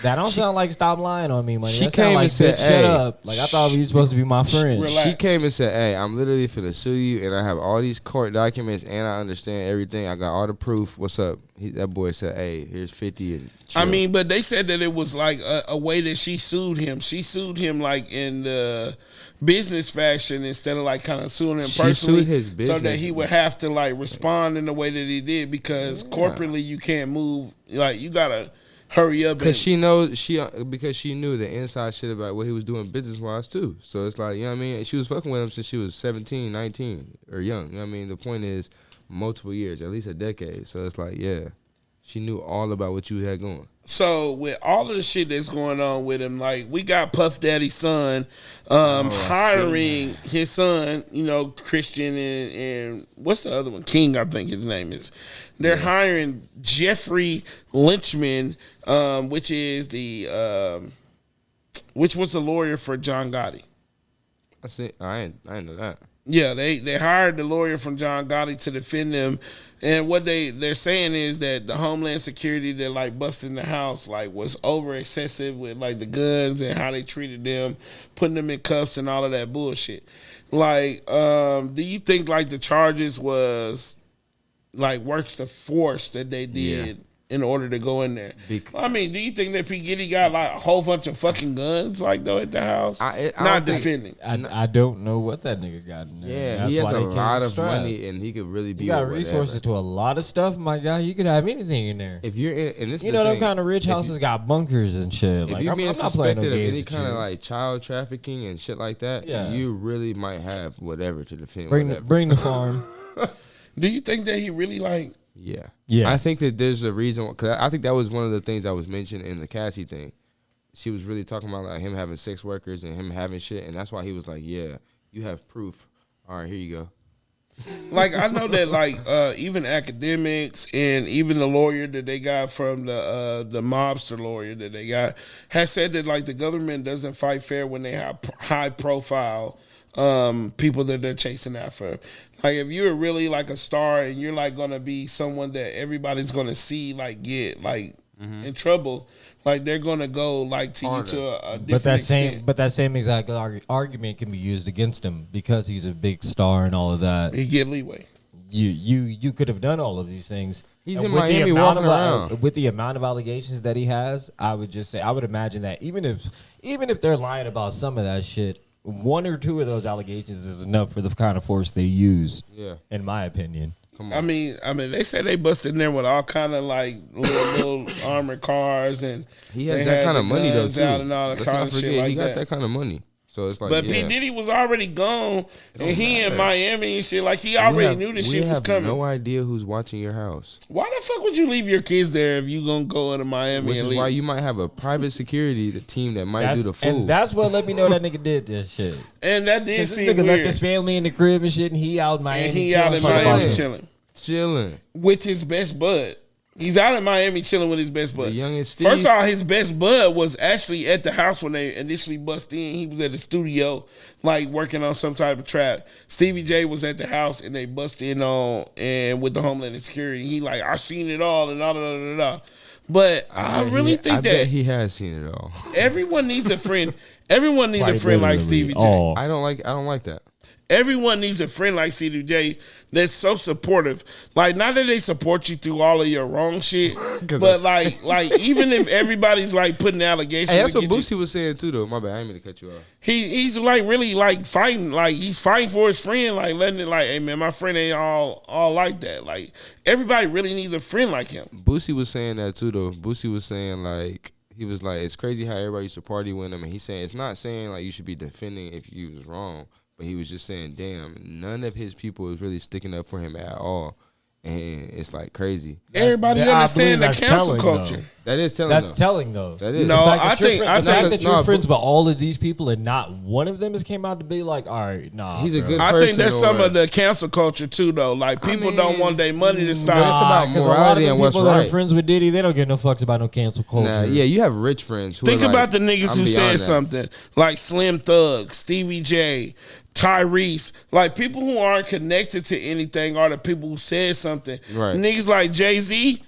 That don't sound like stop lying on me, money. She that came like, and said, shut up. Like, I thought you were supposed to be my friend. Relax. She came and said, hey, I'm literally finna sue you, and I have all these court documents, and I understand everything. I got all the proof. What's up? That boy said, hey, here's 50 and chill. I mean, but they said that it was like a way that she sued him. She sued him like in the business fashion instead of like kind of suing him personally. She sued his business. So that he would have to like respond in the way that he did because corporately you can't move. Like, you gotta hurry up. Because she knew the inside shit about what he was doing business-wise, too. So it's like, you know what I mean? She was fucking with him since she was 17, 19, or young. You know what I mean? The point is multiple years, at least a decade. So it's like, yeah, she knew all about what you had going. So with all of the shit that's going on with him, like, we got Puff Daddy's son hiring his son, you know, Christian and what's the other one? King, I think his name is. They're hiring Jeffrey Lynchman, which was the lawyer for John Gotti. I see. I ain't know that. Yeah, they hired the lawyer from John Gotti to defend them, and what they're saying is that the Homeland Security that like busted in the house like was over excessive with like the guns and how they treated them, putting them in cuffs and all of that bullshit. Like, do you think like the charges was like worth the force that they did in order to go in there? I mean, do you think that P. Diddy got like a whole bunch of fucking guns like though at the house? Not defending. I don't know what that nigga got in there. Yeah, that's he has why a lot of money and he could really be. You got resources to a lot of stuff, my guy. You could have anything in there. If you're in, and this, you know, them kind of rich houses got bunkers and shit. If like, you're being I'm not suspected no of any kind of like child trafficking and shit like that, you really might have whatever to defend. Bring the farm. Do you think that he really like? Yeah. I think that there's a reason, because I think that was one of the things that was mentioned in the Cassie thing. She was really talking about like him having sex workers and him having shit, and that's why he was like, yeah, you have proof. All right, here you go. Like, I know that like even academics and even the lawyer that they got from the mobster lawyer that they got has said that like the government doesn't fight fair when they have high profile people that they're chasing after. Like, if you're really like a star and you're like gonna be someone that everybody's gonna see like get like in trouble, like they're gonna go like to you to a different extent. But that same exact argument can be used against him because he's a big star and all of that. He get leeway. You could have done all of these things. He's in Miami walking around. With the amount of allegations that he has, I would imagine that even if they're lying about some of that shit, one or two of those allegations is enough for the kind of force they use. Yeah, in my opinion. I mean, they say they busted in there with all kind of like little armored cars, and he has that kind of money though too. And all Let's not forget, he got that kind of money. So it's like, but P Diddy was already gone, and he in Miami and shit. Like he already knew this shit was coming. We have no idea who's watching your house. Why the fuck would you leave your kids there if you gonna go into Miami? Which is why you might have a private security team that might do the food. And that's what let me know that nigga did this shit. And that did This seem nigga weird. left his family in the crib and shit, and he out in Miami. And he out in Miami chilling with his best bud. He's out in Miami chilling with his best bud. The youngest Steve. First of all, his best bud was actually at the house when they initially bust in. He was at the studio, like working on some type of trap. Stevie J was at the house and they bust in on and with the Homeland Security. He like, I seen it all and all. But I really think that bet he has seen it all. Everyone needs a friend. Everyone needs a friend like Stevie J. Oh. I don't like that. Everyone needs a friend like Stevie J that's so supportive. Like, not that they support you through all of your wrong shit, but like even if everybody's like putting allegations. Hey, that's what Boosie was saying too, though. My bad, I didn't mean to cut you off. He's like really like fighting, like he's fighting for his friend, like letting it like, hey man, my friend ain't all like that. Like everybody really needs a friend like him. Boosie was saying that too, though. Boosie was saying like, he was like, it's crazy how everybody used to party with him, and he's saying it's not saying like you should be defending if you was wrong. But he was just saying, damn, none of his people is really sticking up for him at all. And it's like crazy. Everybody understand the cancel culture. Though. That is telling. That's telling though. That is. No, I think the fact that you're friends with all of these people and not one of them has came out to be like, all right, nah. He's a good I person. think that's some of the cancel culture too, though. Like people don't want their money to stop. It's about morality and what's people that right. are friends with Diddy, they don't give no fucks about no cancel culture. Nah, yeah, you have rich friends. Who Think are about like, the niggas who said something like Slim Thug, Stevie J, Tyrese, like people who aren't connected to anything are the people who said something. Right. Niggas like Jay-Z.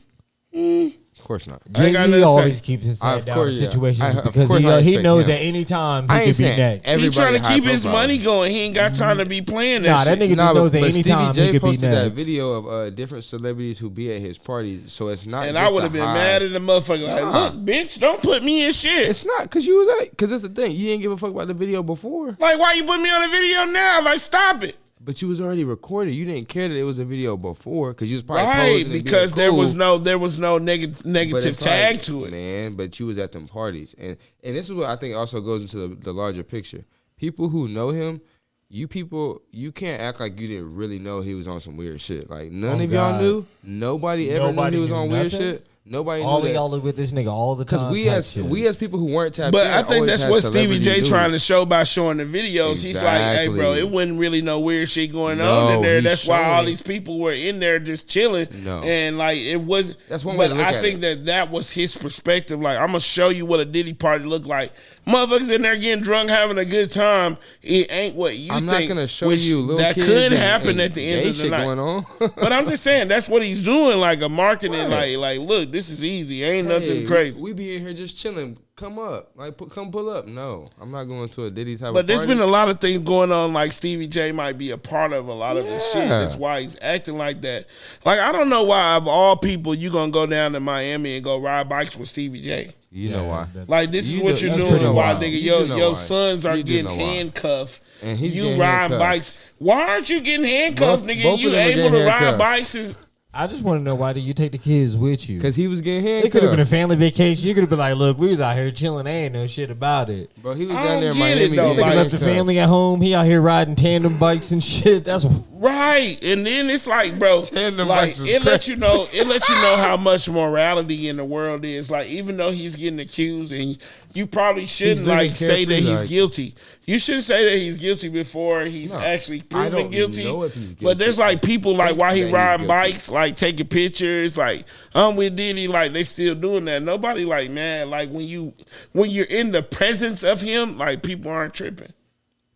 Of course not. Jay-Z always keeps his head down in situations because he knows at any time he could be next. He trying to keep his money going. He ain't got time to be playing that shit. That nigga just knows at any time he could be next. Stevie J posted that video of different celebrities who be at his parties, so it's not. And just I would have been mad at the motherfucker. Like, look, bitch, don't put me in shit. It's not because you was at. Because that's the thing. You didn't give a fuck about the video before. Like, why you put me on the video now? Like, stop it. But you was already recorded. You didn't care that it was a video before because you was probably right posing because there was no negative tag like, to it, man. But you was at them parties, and this is what I think also goes into the larger picture. People who know him, you can't act like you didn't really know he was on some weird shit. Like none of y'all knew. Nobody ever knew he was on weird shit. Nobody all knew that. Y'all look with this nigga all the time. Because we as people who weren't tapped but in, I think that's what Stevie J news. trying to show by showing the videos. Exactly. He's like, hey bro, it wasn't really no weird shit going on in there. That's why all these people were in there just chilling. No. And like it was. That's one way to look at it. I think that was his perspective. Like I'm gonna show you what a Diddy party looked like. Motherfuckers in there getting drunk, having a good time. It ain't what you think. I'm not gonna show you little that kids could and happen at the end of the night. Going on. But I'm just saying that's what he's doing, like a marketing, like look, this is easy. Ain't nothing crazy. We be in here just chilling. Come up, like come pull up. No, I'm not going to a Diddy type. But of there's party. been a lot of things going on. Like Stevie J might be a part of a lot of this shit. That's why he's acting like that. Like I don't know why of all people you gonna go down to Miami and go ride bikes with Stevie J. You know why? Like this is what you're doing. Why, nigga? Your sons are getting why. handcuffed. And he's you getting riding handcuffed. bikes. Why aren't you getting handcuffed, nigga? both You of them are able to getting ride handcuffed. bikes? I just want to know, why did you take the kids with you? Because he was getting handcuffed. It could have been a family vacation. You could have been like, look, we was out here chilling. They ain't no shit about it. Bro, he was I down there in don't get Miami. it, though. This nigga left the family at home. He out here riding tandem bikes and shit. That's right. And then it's like, bro, like it let you know how much morality in the world is. Like, even though he's getting accused, and you probably shouldn't like say that he's guilty. You should say that he's guilty before he's actually proven guilty. Know if he's guilty. But there's like people like while he riding guilty. bikes, like taking pictures, like I'm with Diddy, like they still doing that. Nobody like, man, like when you're in the presence of him, like people aren't tripping.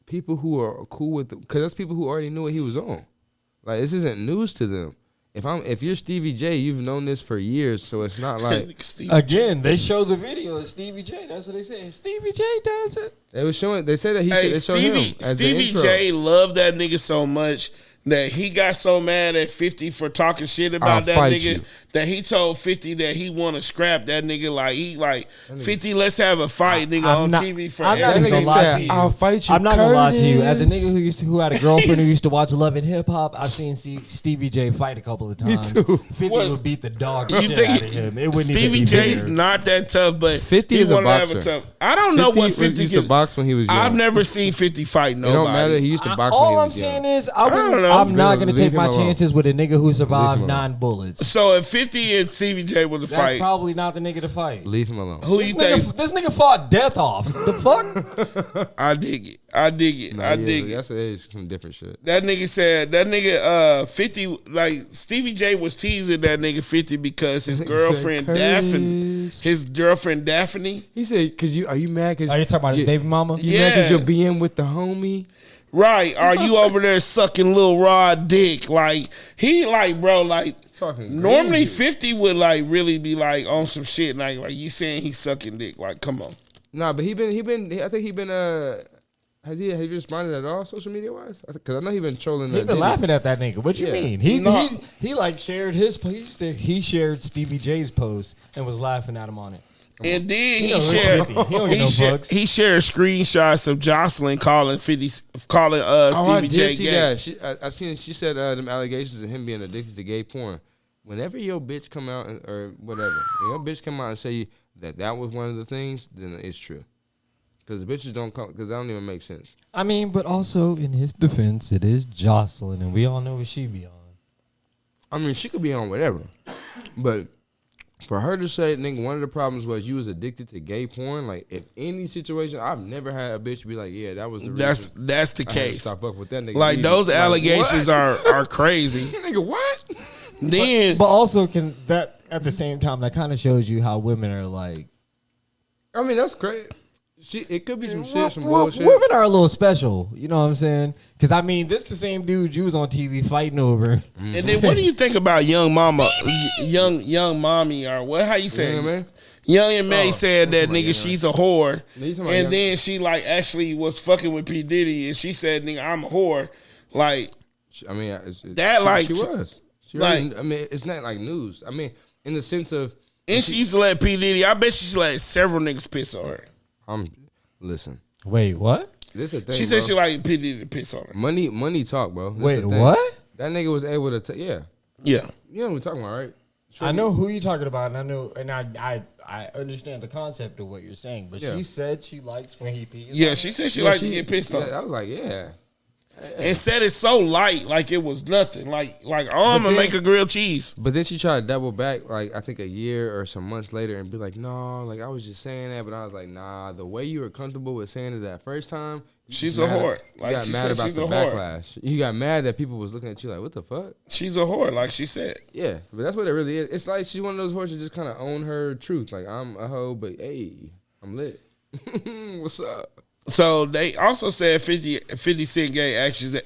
People who are cool with him, because that's people who already knew what he was on. Like this isn't news to them. If you're Stevie J, you've known this for years, so it's not like again. They show the video of Stevie J. That's what they say. Stevie J does it. They was showing. They said that he should show him as Stevie the intro. J loved that nigga so much that he got so mad at 50 for talking shit about that nigga that he told 50 that he want to scrap that nigga. Like, he like, 50, let's have a fight, nigga, on TV for I'm not even gonna lie to you. I'll fight you, I'm not gonna lie to you. Curtis. As a nigga who had a girlfriend who used to watch Love and Hip Hop, I've seen Stevie J fight a couple of times. Me too. 50 What? would beat the dog You shit think out of him. It wouldn't Stevie even be J's fair. not that tough, but 50 he is a wanna have boxer. I don't know what 50 used to box when he was young. I've never seen 50 fight It nobody. don't matter. He used to box when All he I'm was young. saying is, don't know. I'm not gonna Leave take him my alone. chances with a nigga who survived alone. 9 bullets. So if 50 and Stevie J were to That's fight, probably not the nigga to fight. Leave him alone. who This you think? nigga fought death off. The fuck? I dig it. I dig it. I dig it. That's some different shit. That nigga said, 50, like, Stevie J was teasing that nigga 50 because his He girlfriend said, Daphne, He said, are you mad? Cause Are you talking about his baby mama? You mad because Yeah. you're being with the homie? right, are you over there sucking Lil Rod dick? Like, he like, bro, like, Talking normally crazy. 50 would like really be like on some shit, like you saying he's sucking dick, like, come on. Nah, but I think he been have you responded at all social media wise? Because I know he been trolling. He been Diddy. laughing at that nigga. What you Yeah. mean? No. He like shared his post. He shared Stevie J's post and was laughing at him on it. And then He he know Rich shared 50. He don't get no fucks. he shared screenshots of Jocelyn calling Stevie I J did see gay. that. I seen. She said them allegations of him being addicted to gay porn. Whenever your bitch come out or whatever, when your bitch come out and say that was one of the things, then it's true. Because the bitches don't come, because that don't even make sense. I mean, but also in his defense, it is Jocelyn, and we all know what she be on. I mean, she could be on whatever, but for her to say, nigga, one of the problems was you was addicted to gay porn. Like, in any situation, I've never had a bitch be like, yeah, that was the reason. That's the I had to case. stop up with that nigga. Like, those Like, allegations what? are crazy. Nigga, what? Then But also, can that at the same time that kind of shows you how women are like. I mean, that's crazy. It could be some shit, some bullshit. Women are a little special, you know what I'm saying? Because I mean, this the same dude you was on TV fighting over. and then what do you think about young mama, young mommy, or what? How you say? Yeah, man. Young and May said that talking about nigga, Young she's a whore, No, you talking about and Young- then she like actually was fucking with P Diddy, and she said, "Nigga, I'm a whore." Like, I mean, That, like, she was. She like- really, I mean, it's not like news. I mean, in the sense of, and she used to let P Diddy. I bet she let several niggas piss on her. listen, Wait, what? this is the thing. She said bro. she like P Diddy to piss on her. money talk, bro. This Wait, the thing. what? That nigga was able to, yeah. Yeah, You know what we're talking about, right? I know who you're talking about, and I know, and I understand the concept of what you're saying. But Yeah. she said she likes when he pees. yeah. She said she Yeah, like to get pissed on. Yeah, I was like, yeah. And said it so light, like it was nothing. Like oh, I'm gonna then- make a grilled cheese. But then she tried to double back, like I think a year or some months later, and be like, "No, like I was just saying that," but I was like, "Nah, the way you were comfortable with saying it that first time, you She's just a mad- whore. You Like, got she mad said about she's the a whore. backlash. You got mad that people was looking at you like, "What the fuck?" She's a whore, like she said. Yeah, but that's what it really is. It's like she's one of those whores that just kind of own her truth. Like I'm a hoe, but hey, I'm lit. What's up? So they also said 50 Cent gay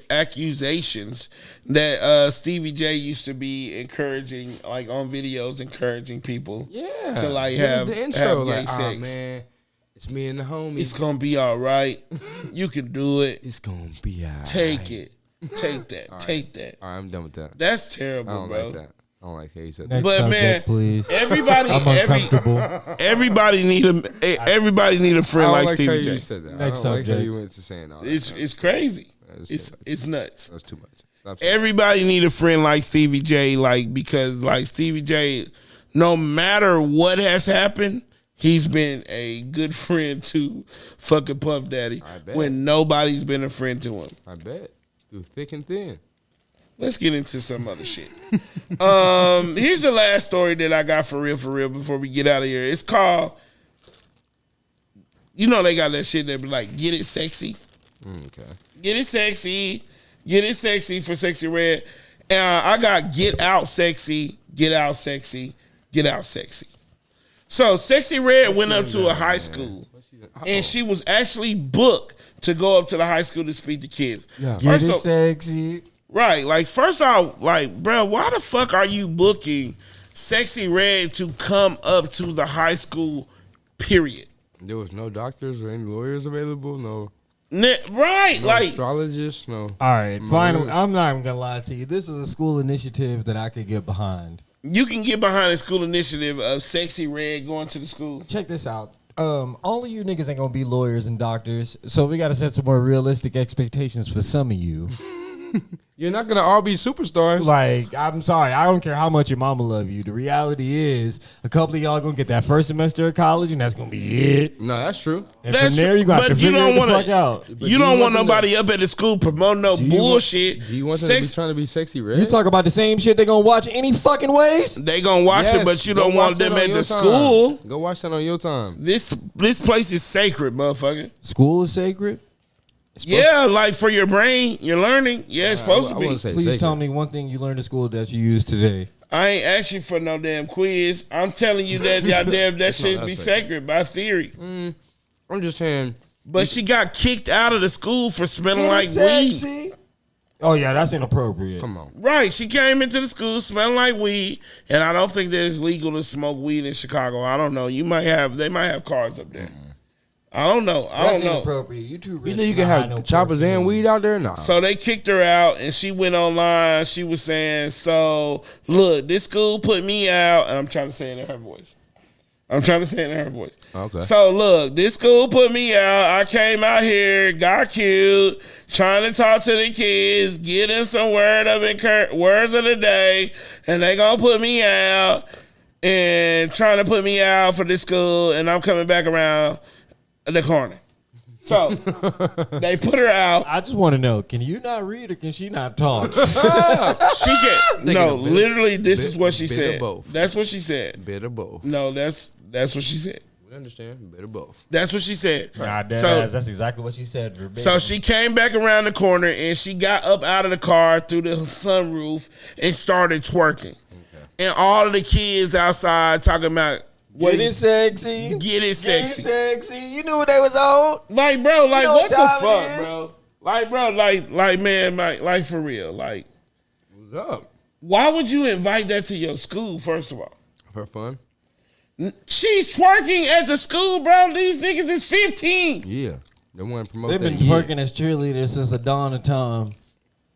accusations that Stevie J used to be encouraging, like on videos, encouraging people. Yeah, To, like, It was have- the intro. have gay Like, sex. man, it's me and the homies. It's gonna be all right. You can do it. It's gonna be alright. Take it. Take that. Take that. All right, I'm done with that. That's I terrible, don't bro. like that. I don't like how you said Next that. But, subject, man, please. Everybody, I'm uncomfortable. everybody need a friend I don't like like how Stevie you J. said that. Next I don't like how subject. you went to saying all that. It's crazy. That's too much. It's nuts. That's too much. Stop saying Everybody need a friend like Stevie J, like, because like Stevie J, no matter what has happened, he's been a good friend to fucking Puff Daddy I bet. when nobody's been a friend to him. I bet. Through thick and thin. Let's get into some other shit. Here's the last story that I got for real before we get out of here. It's called, you know, they got that shit that be like, get it sexy. Okay. Get it sexy for Sexy Red. I got get out sexy, get out sexy, get out sexy. So Sexy Red went up to a high school, and she was actually booked to go up to the high school to speak to kids. Yeah. Get First it off, sexy. right, like first off, like, bro, why the fuck are you booking Sexy Red to come up to the high school? Period. There was no doctors or any lawyers available. No, Right, no like, astrologists. No. All right, finally, I'm not even gonna lie to you. This is a school initiative that I could get behind. You can get behind the school initiative of Sexy Red going to the school. Check this out. All of you niggas ain't gonna be lawyers and doctors, so we gotta set some more realistic expectations for some of you. You're not gonna all be superstars. Like, I'm sorry, I don't care how much your mama love you. The reality is, a couple of y'all gonna get that first semester of college, and that's gonna be it. No, that's true. And from there, you got to figure it the fuck out. You don't want nobody up at the school promoting no bullshit. Do you want them to be trying to be Sexy Red? You talk about the same shit they gonna watch any fucking ways? They gonna watch it, but you don't want them at the school. Go watch that on your time. This place is sacred, motherfucker. School is sacred? Yeah, like for your brain, your learning. Yeah, it's supposed to be. Please tell me one thing you learned at school that you used today. I ain't asked you for no damn quiz. I'm telling you that that should be sacred by theory. I'm just saying. But she got kicked out of the school for smelling like weed. Oh yeah, that's inappropriate. Come on. Right, she came into the school smelling like weed, and I don't think that it's legal to smoke weed in Chicago. I don't know. They might have cars up there. I don't know. That's inappropriate. You too rich. You know you can have choppers and weed out there? Nah. So they kicked her out, and she went online. She was saying, so, look, this school put me out. And I'm trying to say it in her voice. Okay. So, look, this school put me out. I came out here, got cute, trying to talk to the kids, get them some words of the day, and they going to put me out and trying to put me out for this school, and I'm coming back around the corner. So they put her out. I just want to know, can you not read or can she not talk? She can. No, literally, this is what she said. Both. That's what she said. Bit of both. No, that's what she said. We understand. Bit of both. That's what she said. Nah, that's exactly what she said. Verbatim. So she came back around the corner and she got up out of the car through the sunroof and started twerking. Okay. And all of the kids outside talking about, Get it sexy. You knew what they was on. Like, bro, like, what the fuck, bro? Like, bro, like, man, like, for real. Like, what's up? Why would you invite that to your school, first of all? For fun. She's twerking at the school, bro. These niggas is 15. Yeah. They want to promote They've been twerking as cheerleaders since the dawn of time.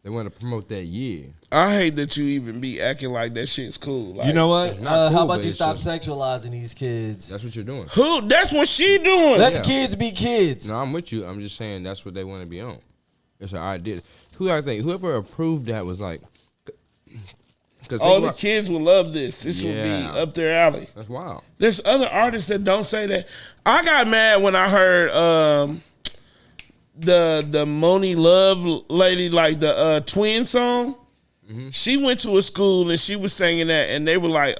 They want to promote that year. I hate that you even be acting like that shit's cool. Like, you know what? Cool, how about you stop sexualizing these kids? That's what you're doing. Who? That's what she doing. Let the kids be kids. No, I'm with you. I'm just saying that's what they want to be on. It's an idea. Whoever approved that was like. The kids will love this. This will be up their alley. That's wild. There's other artists that don't say that. I got mad when I heard the Moni Love lady, like the Twin song. Mm-hmm. She went to a school and she was singing that, and they were like,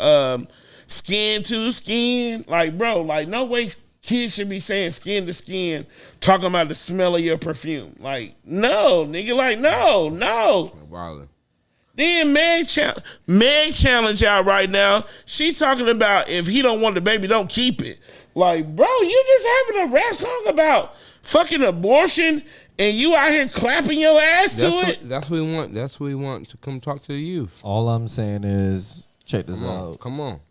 skin to skin. Like, bro, like, no way kids should be saying skin to skin, talking about the smell of your perfume. Like, no, nigga, like, no. Wild. Then Meg challenge out right now. She talking about if he don't want the baby, don't keep it. Like, bro, you just having a rap song about fucking abortion and you out here clapping your ass to it. That's what we want. That's what we want to come talk to the youth. All I'm saying is, check this out. Come on.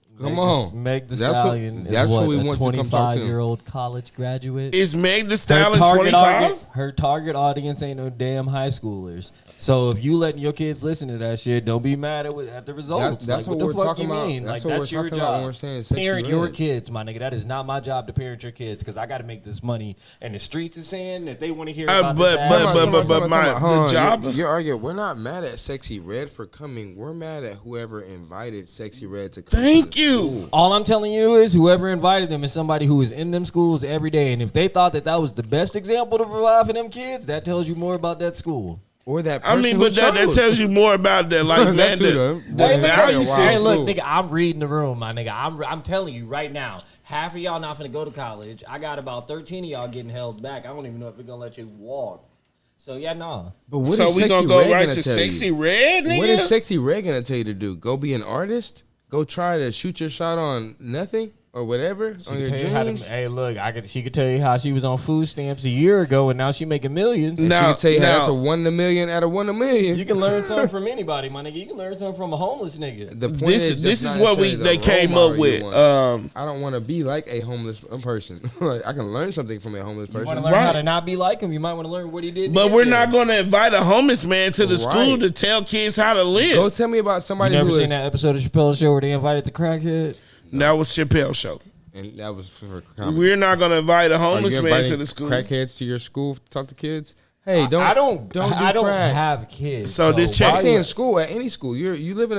Meg Thee Stallion is a 25-year-old college graduate. Is Meg Thee Stallion 25? Her target audience ain't no damn high schoolers. So if you letting your kids listen to that shit, don't be mad at the results. That's like, what the we're fuck talking you about. mean? That's like, that's your job. When we're saying parent your kids, my nigga. That is not my job to parent your kids because I got to make this money. And the streets is saying that they want to hear about this. The job. You're arguing. We're not mad at Sexy Red for coming. We're mad at whoever invited Sexy Red to come. Thank you. All I'm telling you is whoever invited them is somebody who is in them schools every day. And if they thought that was the best example to provide for them kids, that tells you more about that school. Or that person that tells you more about that. Like, man, the value system. Hey, look, nigga, I'm reading the room, my nigga. I'm telling you right now, half of y'all not finna go to college. I got about 13 of y'all getting held back. I don't even know if we're gonna let you walk. So, yeah, nah. But what so we gonna go right to Sexy Red, nigga? What is Sexy Red gonna tell you to do? Go be an artist? Go try to shoot your shot on nothing? or whatever on your dreams. Hey, look, she could tell you how she was on food stamps a year ago, and now she making millions. She can tell you how that's a 1 in a million out of 1 in a million. You can learn something from anybody, my nigga. You can learn something from a homeless nigga. The point this is what they came up with. I don't want to be like a homeless person. Like, I can learn something from a homeless person. You want to learn how to not be like him. You might want to learn what he did. But we're not going to invite a homeless man to the school to tell kids how to live. Go tell me about somebody. You never seen that episode of Chappelle's Show where they invited the crackhead? That was Chappelle's Show. And that was for comedy. We're not going to invite a homeless man to the school. Crackheads to your school to talk to kids? Hey, don't I don't have kids. So this check. I'm saying school, at any school. You live in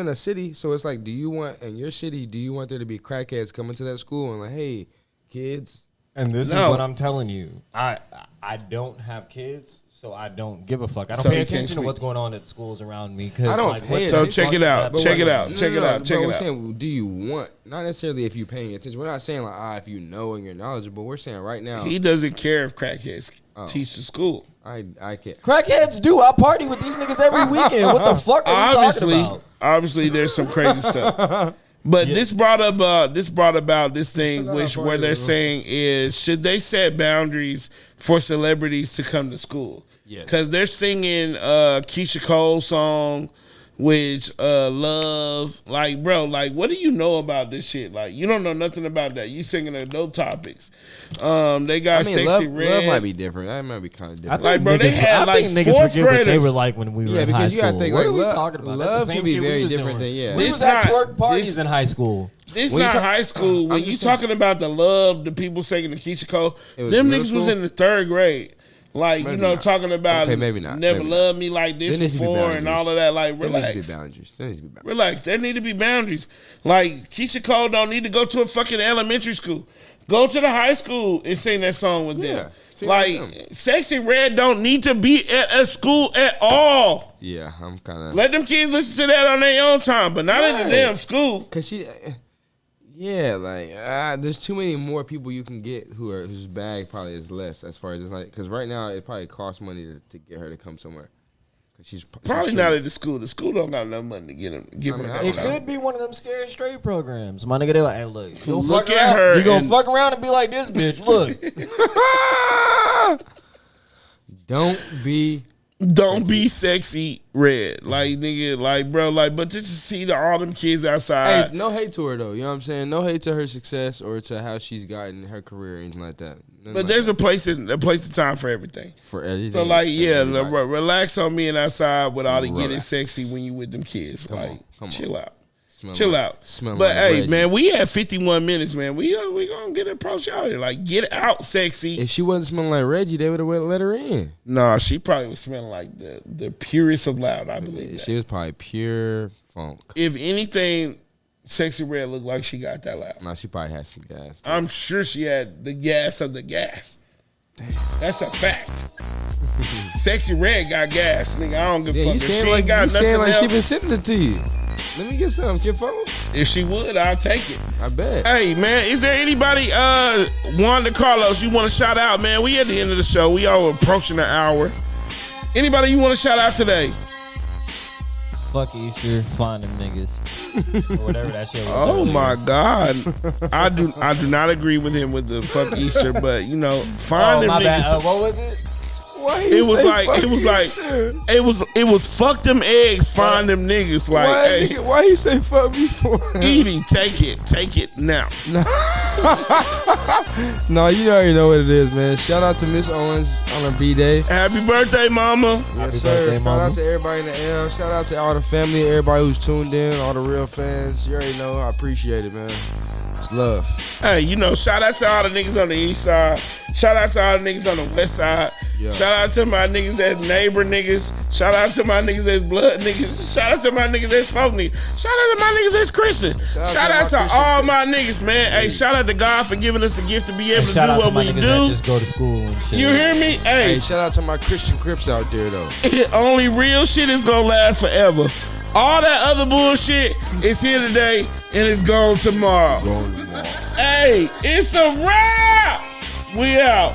a city, so it's like, do you want in your city? Do you want there to be crackheads coming to that school and like, hey, kids? And this is what I'm telling you. I don't have kids, so I don't give a fuck. I don't pay attention to what's going on at the schools around me. I don't pay attention. So check it out. Check it out. We're saying, do you want? Not necessarily if you're paying attention. We're not saying like if you know and you're knowledgeable. We're saying right now. He doesn't care if crackheads teach the school. I can't. Crackheads do. I party with these niggas every weekend. What the fuck are we talking about? Obviously, there's some crazy stuff. But this brought about this thing where they're saying is, should they set boundaries for celebrities to come to school? Yes. Because they're singing Keisha Cole's song, which Love. Like, bro, like, what do you know about this shit? Like, you don't know nothing about that. You singing adult topics. They got Sexy Red. Love might be different. That might be kind of different. Like, bro, they had like fourth graders. What they were like when we were in high school. Think, what like, are we talking about? Love can be very different than We was at twerk parties in high school. This not high school. When you talking about the love, the people singing the Keisha Cole, them niggas was in the 3rd grade. Like, maybe talking about maybe not. Never maybe loved me like this before and all of that. Like, relax. There needs to be boundaries. Relax. There need to be boundaries. Like, Keisha Cole don't need to go to a fucking elementary school. Go to the high school and sing that song with them. Like, Sexy Red don't need to be at a school at all. Yeah, I'm kind of... Let them kids listen to that on their own time, but not in the damn school. Because she... Yeah, like there's too many more people you can get whose bag probably is less as far as it's like, because right now it probably costs money to get her to come somewhere. Cause she's probably not at the school. The school don't got enough money to give her. It could be one of them scared straight programs. My nigga, they like, hey, look, look at her. You gonna fuck around and be like this bitch? Look, Don't be Sexy Red, like nigga, like bro, like. But just to see all them kids outside. Hey, no hate to her though. You know what I'm saying? No hate to her success or to how she's gotten her career or anything like that. But there's a place and time for everything. For everything. So like, relax on being outside with all the getting sexy when you with them kids. Come on. Chill out. Chill out. Smelling but like hey, Reggie. Man, we had 51 minutes, man. We gonna get approached out here. Like, get out, sexy. If she wasn't smelling like Reggie, they would have let her in. Nah, she probably was smelling like the purest of loud, I believe. She was probably pure funk. If anything, Sexy Red looked like she got that loud. Nah, she probably had some gas. I'm sure she had the gas of the gas. Damn. That's a fact. Sexy Red got gas, nigga. I don't give a fuck. If she ain't got nothing else, she been sending it to you. Let me get some, kid phone. If she would, I'll take it. I bet. Hey, man, is there anybody, Wanda Carlos, you want to shout out, man? We at the end of the show. We all approaching an hour. Anybody you want to shout out today? Fuck Easter, find them niggas. Or whatever that shit was. Oh, my God. I do not agree with him with the fuck Easter, but, find them niggas. What was it? It was fuck them eggs, find them niggas. Like, why he say fuck me for? Edie, take it now. No, you already know what it is, man. Shout out to Miss Owens on her B-Day. Happy birthday, mama. Yes, sir. Shout out to everybody in the L. Shout out to all the family, everybody who's tuned in, all the real fans. You already know. I appreciate it, man. It's love. Hey, shout out to all the niggas on the east side. Shout out to all the niggas on the west side. Yeah. Shout out to my niggas that's neighbor niggas. Shout out to my niggas that's blood niggas. Shout out to my niggas that's folk niggas. Shout out to my niggas that's Christian. Shout out to all my niggas, man. Hey, shout out to God for giving us the gift to be able to do what we do. Just go to school and shit. You hear me? Hey, shout out to my Christian Crips out there, though. Only real shit is gonna last forever. All that other bullshit is here today and it's gone tomorrow. Hey, it's a wrap. We out.